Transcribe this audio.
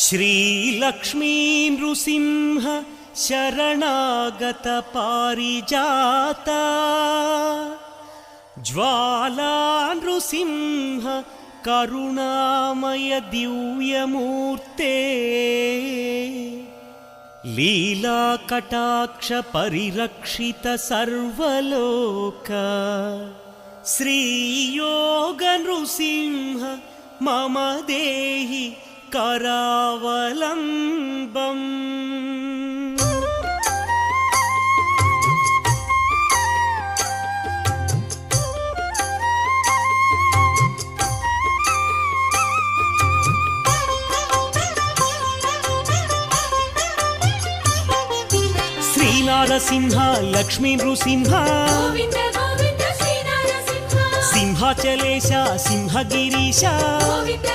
श्रीलक्ष्मी नृसिंह शरणागत पारिजाता ज्वाला नृसिंह करुणामय दिव्यमूर्ते लीला कटाक्ष परिरक्षित सर्वलोक श्रीयोग नृसिंह मम देहि करावलम्बम्। श्रीनारसिंह लक्ष्मी नृसिंह गोविंद गोविंद श्रीनारसिंह सिंहाचलेश सिंहगिरीश गोविंद